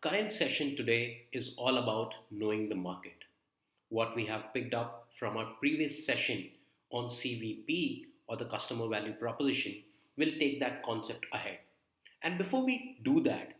current session today is all about knowing the market. What we have picked up from our previous session on CVP or the customer value proposition will take that concept ahead. And before we do that,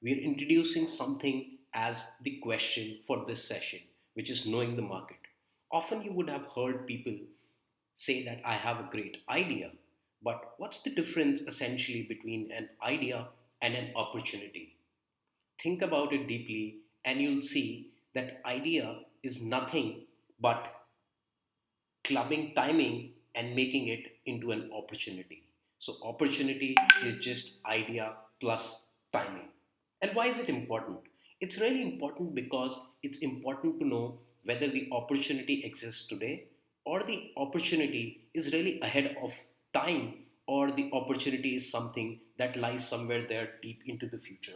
we're introducing something as the question for this session, which is knowing the market. Often you would have heard people say that I have a great idea, but what's the difference essentially between an idea and an opportunity? Think about it deeply, and you'll see that idea is nothing but clubbing timing and making it into an opportunity. So, opportunity is just idea plus timing. And why is it important? It's really important because it's important to know whether the opportunity exists today or the opportunity is really ahead of time or the opportunity is something that lies somewhere there deep into the future.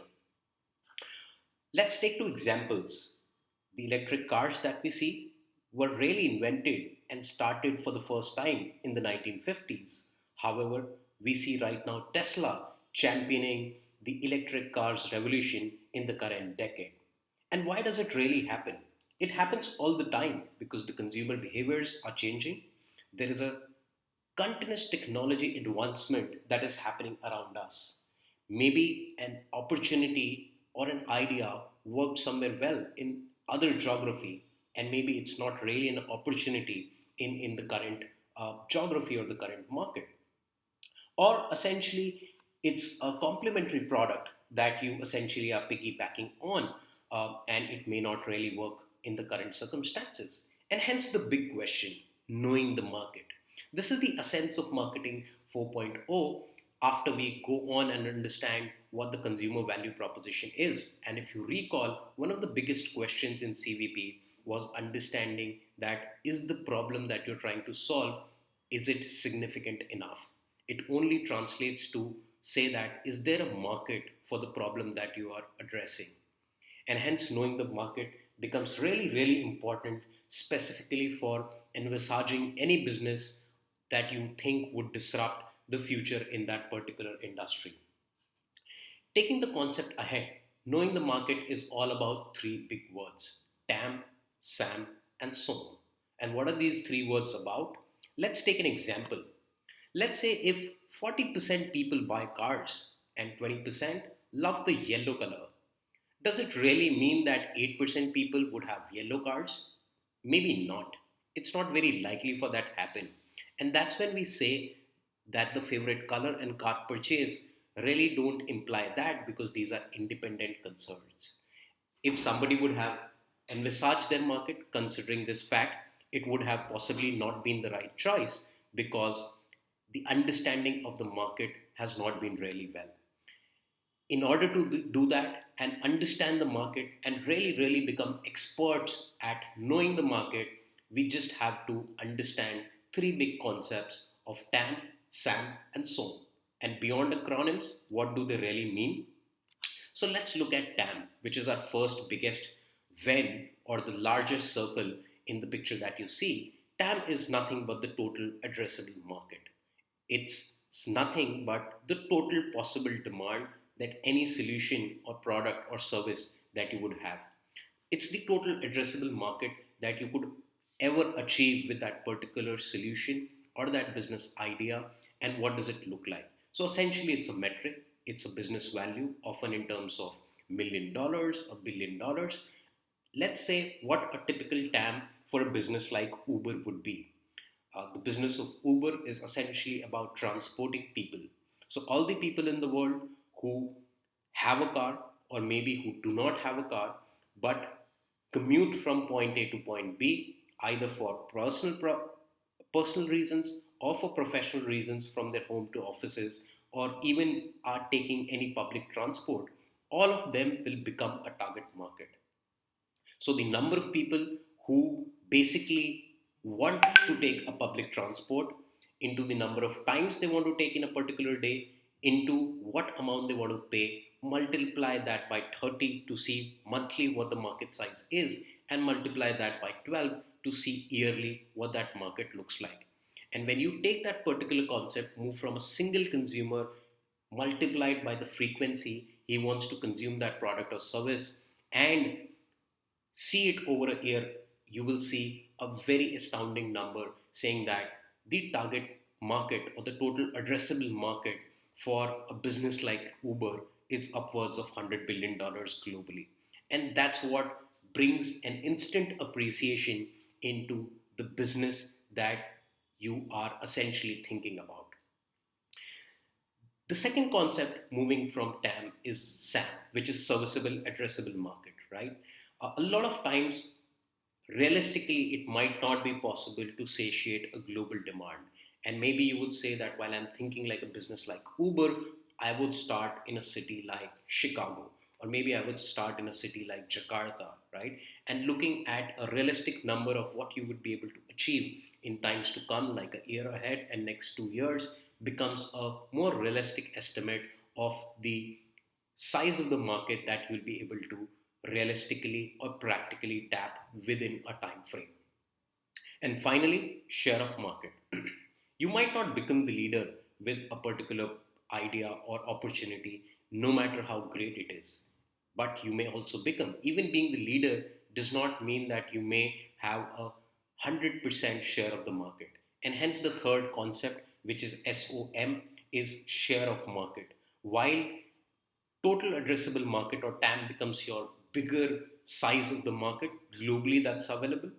Let's take two examples. The electric cars that we see were really invented and started for the first time in the 1950s. However, we see right now Tesla championing the electric cars revolution in the current decade. And why does it really happen? It happens all the time because the consumer behaviors are changing. There is a continuous technology advancement that is happening around us. Maybe an opportunity or an idea worked somewhere well in other geography, and maybe it's not really an opportunity in the current geography or the current market. Or essentially, it's a complementary product that you essentially are piggybacking on, and it may not really work in the current circumstances. And hence the big question knowing the market. This is the essence of marketing 4.0 after we go on and understand what the consumer value proposition is. And if you recall, one of the biggest questions in CVP was understanding that is the problem that you're trying to solve, is it significant enough? It only translates to say that is there a market for the problem that you are addressing? And hence knowing the market becomes really, really important, specifically for envisaging any business that you think would disrupt the future in that particular industry. Taking the concept ahead, knowing the market is all about three big words: TAM, SAM, and SOM. And what are these three words about? Let's take an example. Let's say if 40% people buy cars and 20% love the yellow color, does it really mean that 8% people would have yellow cars? Maybe not. It's not very likely for that happen. And that's when we say that the favorite color and car purchase really don't imply that because these are independent concerns. If somebody would have envisaged their market considering this fact, it would have possibly not been the right choice because the understanding of the market has not been really well. In order to do that and understand the market and really, really become experts at knowing the market, we just have to understand three big concepts of TAM, SAM, and SOM. And beyond acronyms, what do they really mean? So let's look at TAM, which is our first biggest Venn or the largest circle in the picture that you see. TAM is nothing but the total addressable market. It's nothing but the total possible demand that any solution or product or service that you would have. It's the total addressable market that you could ever achieve with that particular solution or that business idea, and what does it look like. So essentially it's a metric, it's a business value, often in terms of $1 million or $1 billion. Let's say what a typical TAM for a business like Uber would be. The business of Uber is essentially about transporting people. So, all the people in the world who have a car or maybe who do not have a car but commute from point A to point B either for personal reasons or for professional reasons from their home to offices or even are taking any public transport, all of them will become a target market. So the number of people who basically want to take a public transport into the number of times they want to take in a particular day into what amount they want to pay, multiply that by 30 to see monthly what the market size is, and multiply that by 12 to see yearly what that market looks like. And when you take that particular concept, move from a single consumer multiplied by the frequency he wants to consume that product or service and see it over a year, you will see a very astounding number saying that the target market or the total addressable market for a business like Uber is upwards of $100 billion globally. And that's what brings an instant appreciation into the business that you are essentially thinking about. The second concept moving from TAM is SAM, which is serviceable addressable market, right? A lot of times, realistically, it might not be possible to satiate a global demand. And maybe you would say that while I'm thinking like a business like Uber, I would start in a city like Chicago, or maybe I would start in a city like Jakarta, right? And looking at a realistic number of what you would be able to achieve in times to come, like a year ahead and next 2 years, becomes a more realistic estimate of the size of the market that you'll be able to realistically or practically tap within a time frame. And finally, share of market. You might not become the leader with a particular idea or opportunity, no matter how great it is. But you may also become. Even being the leader does not mean that you may have a 100% share of the market. And hence, the third concept, which is SOM, is share of market. While total addressable market or TAM becomes your bigger size of the market globally that's available,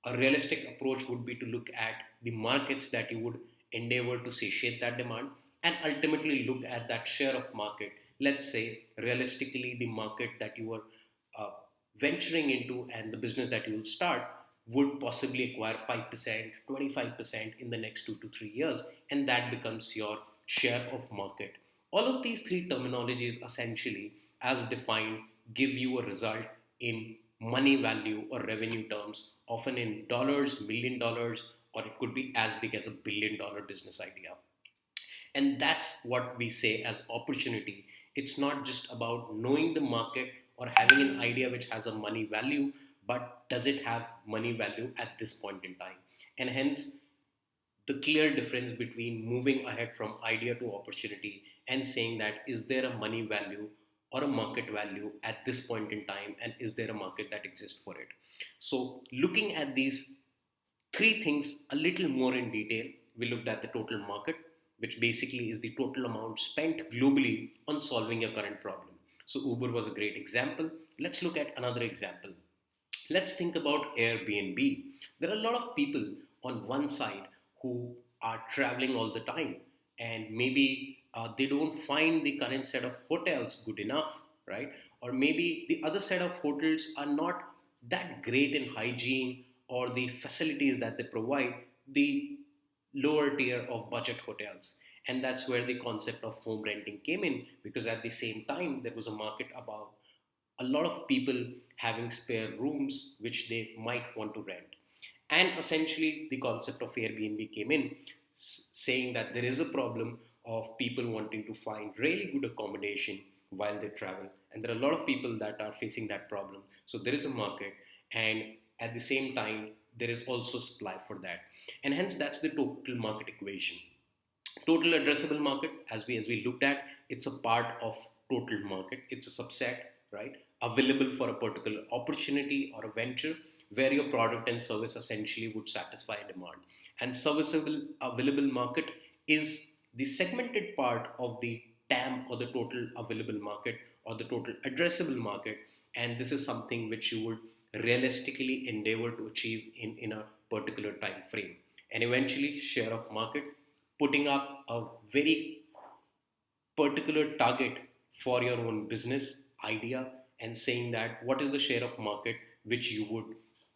a realistic approach would be to look at the markets that you would endeavor to satiate that demand and ultimately look at that share of market. Let's say realistically, the market that you are uh, venturing into and the business that you will start would possibly acquire 5%, 25% in the next 2 to 3 years, and that becomes your share of market. All of these three terminologies, essentially, as defined, give you a result in money value or revenue terms, often in dollars, $1 million, or it could be as big as $1 billion business idea. And that's what we say as opportunity. It's not just about knowing the market or having an idea which has a money value, but does it have money value at this point in time? And hence, the clear difference between moving ahead from idea to opportunity and saying that is there a money value or a market value at this point in time, and is there a market that exists for it. So looking at these three things a little more in detail, we looked at the total market, which basically is the total amount spent globally on solving your current problem. So Uber was a great example. Let's look at another example. Let's think about Airbnb. There are a lot of people on one side who are traveling all the time, and maybe they don't find the current set of hotels good enough, right? Or maybe the other set of hotels are not that great in hygiene or the facilities that they provide, the lower tier of budget hotels. And that's where the concept of home renting came in, because at the same time there was a market about a lot of people having spare rooms which they might want to rent. And essentially, the concept of Airbnb came in, saying that there is a problem of people wanting to find really good accommodation while they travel. And there are a lot of people that are facing that problem. So there is a market, and at the same time, there is also supply for that. And hence, that's the total market equation. Total addressable market, as we looked at, it's a part of total market. It's a subset, right, available for a particular opportunity or a venture where your product and service essentially would satisfy a demand. And serviceable available market is the segmented part of the TAM, or the total available market, or the total addressable market. And this is something which you would realistically endeavor to achieve in a particular time frame. And eventually, share of market, putting up a very particular target for your own business idea and saying that what is the share of market which you would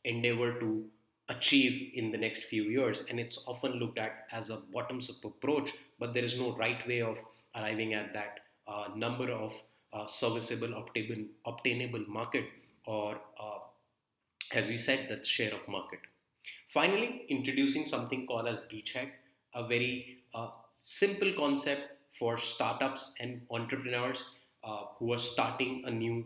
endeavor to achieve in the next few years. And it's often looked at as a bottoms up approach, but there is no right way of arriving at that number of serviceable obtainable market, or as we said, that's share of market. Finally, introducing something called as beachhead, a very simple concept for startups and entrepreneurs who are starting a new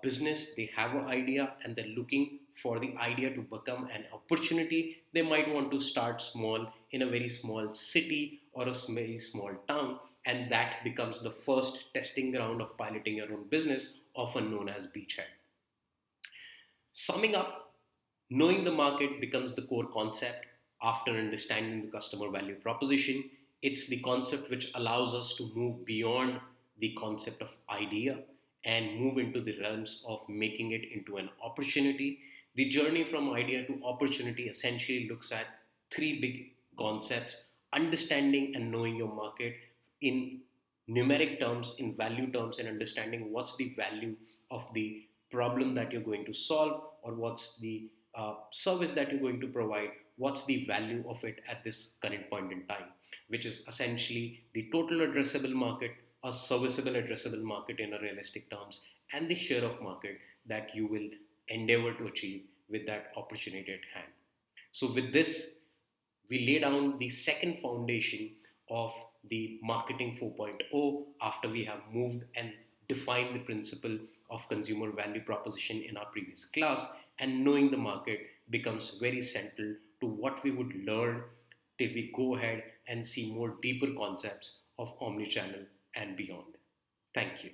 business. They have an idea and they're looking for the idea to become an opportunity. They might want to start small in a very small city or a very small town, and that becomes the first testing ground of piloting your own business, often known as beachhead. Summing up, knowing the market becomes the core concept after understanding the customer value proposition. It's the concept which allows us to move beyond the concept of idea and move into the realms of making it into an opportunity. The journey from idea to opportunity essentially looks at three big concepts: understanding and knowing your market in numeric terms, in value terms, and understanding what's the value of the problem that you're going to solve, or what's the service that you're going to provide, what's the value of it at this current point in time, which is essentially the total addressable market, a serviceable addressable market in a realistic terms, and the share of market that you will endeavor to achieve with that opportunity at hand. So, with this, we lay down the second foundation of the marketing 4.0 after we have moved and defined the principle of consumer value proposition in our previous class, and knowing the market becomes very central to what we would learn till we go ahead and see more deeper concepts of omnichannel and beyond. Thank you.